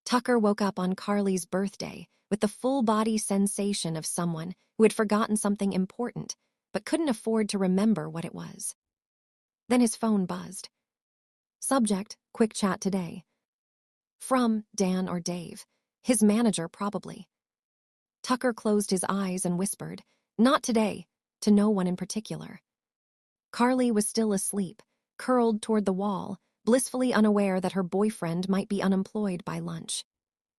Tucker woke up on Carly's birthday with the full-body sensation of someone who had forgotten something important but couldn't afford to remember what it was. Then his phone buzzed. Subject, quick chat today. From Dan or Dave. His manager, probably. Tucker closed his eyes and whispered, "Not today," to no one in particular. Carly was still asleep, curled toward the wall, blissfully unaware that her boyfriend might be unemployed by lunch.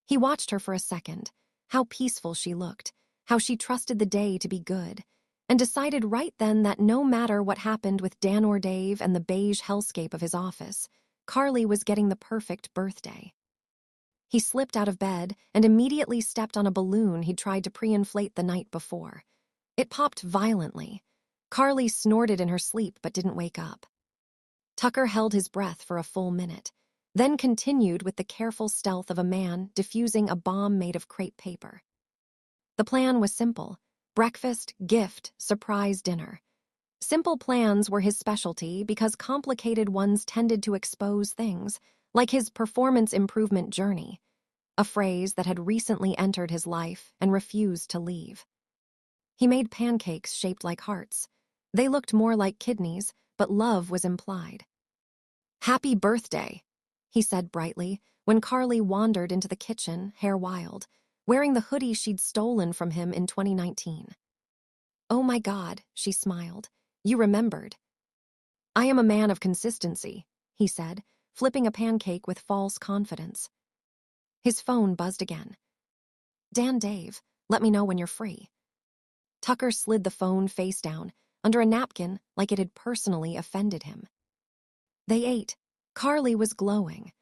He watched her for a second, how peaceful she looked, how she trusted the day to be good, and decided right then that no matter what happened with Dan or Dave and the beige hellscape of his office, Carly was getting the perfect birthday. He slipped out of bed and immediately stepped on a balloon he'd tried to pre-inflate the night before. It popped violently. Carly snorted in her sleep but didn't wake up. Tucker held his breath for a full minute, then continued with the careful stealth of a man defusing a bomb made of crepe paper. The plan was simple: breakfast, gift, surprise dinner. Simple plans were his specialty because complicated ones tended to expose things, like his performance improvement journey, a phrase that had recently entered his life and refused to leave. He made pancakes shaped like hearts. They looked more like kidneys, but love was implied. "Happy birthday," he said brightly when Carly wandered into the kitchen, hair wild, wearing the hoodie she'd stolen from him in 2019. "Oh my God," she smiled. "You remembered." "I am a man of consistency," he said, flipping a pancake with false confidence. His phone buzzed again. "Dan, Dave, let me know when you're free." Tucker slid the phone face down, under a napkin like it had personally offended him. They ate. Carly was glowing.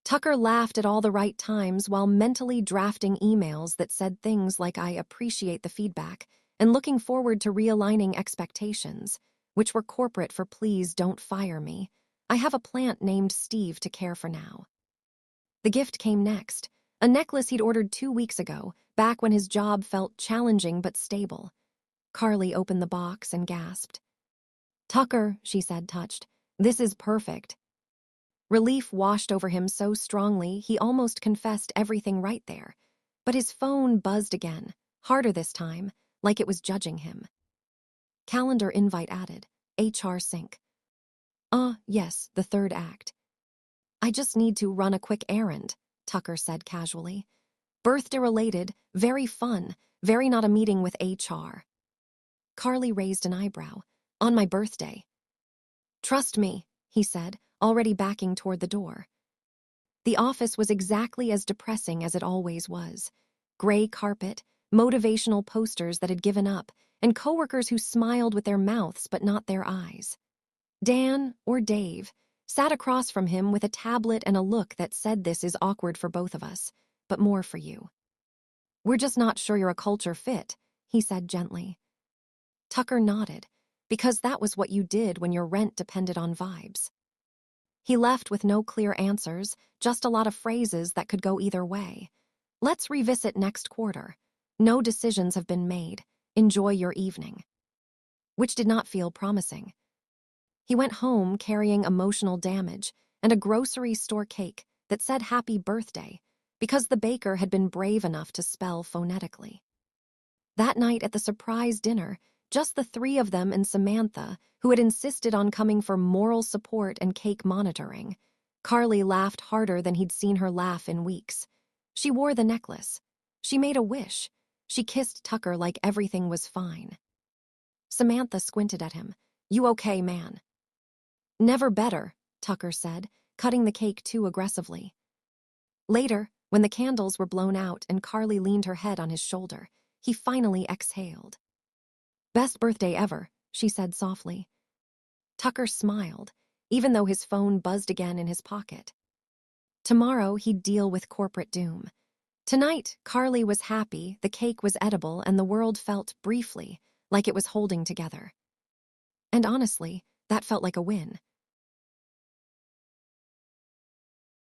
Tucker laughed at all the right times while mentally drafting emails that said things like, "I appreciate the feedback," and looking forward to realigning expectations, which were corporate for "please don't fire me. I have a plant named Steve to care for now." The gift came next, a necklace he'd ordered 2 weeks ago, back when his job felt challenging but stable. Carly opened the box and gasped. "Tucker," she said, touched, "this is perfect." Relief washed over him so strongly he almost confessed everything right there. But his phone buzzed again, harder this time, like it was judging him. Calendar invite added. HR sync. Yes, the third act. "I just need to run a quick errand," Tucker said casually. "Birthday-related, very fun, very not a meeting with HR." Carly raised an eyebrow. "On my birthday." "Trust me," he said, already backing toward the door. The office was exactly as depressing as it always was. Gray carpet, motivational posters that had given up, and coworkers who smiled with their mouths but not their eyes. Dan, or Dave, sat across from him with a tablet and a look that said, "This is awkward for both of us, but more for you." "We're just not sure you're a culture fit," he said gently. Tucker nodded, because that was what you did when your rent depended on vibes. He left with no clear answers, just a lot of phrases that could go either way. "Let's revisit next quarter. No decisions have been made. Enjoy your evening." Which did not feel promising. He went home carrying emotional damage and a grocery store cake that said "Happy Birthday," because the baker had been brave enough to spell phonetically. That night at the surprise dinner, just the three of them and Samantha, who had insisted on coming for moral support and cake monitoring, Carly laughed harder than he'd seen her laugh in weeks. She wore the necklace. She made a wish. She kissed Tucker like everything was fine. Samantha squinted at him. "You okay, man?" "Never better," Tucker said, cutting the cake too aggressively. Later, when the candles were blown out and Carly leaned her head on his shoulder, he finally exhaled. "Best birthday ever," she said softly. Tucker smiled, even though his phone buzzed again in his pocket. Tomorrow he'd deal with corporate doom. Tonight, Carly was happy, the cake was edible, and the world felt, briefly, like it was holding together. And honestly, that felt like a win.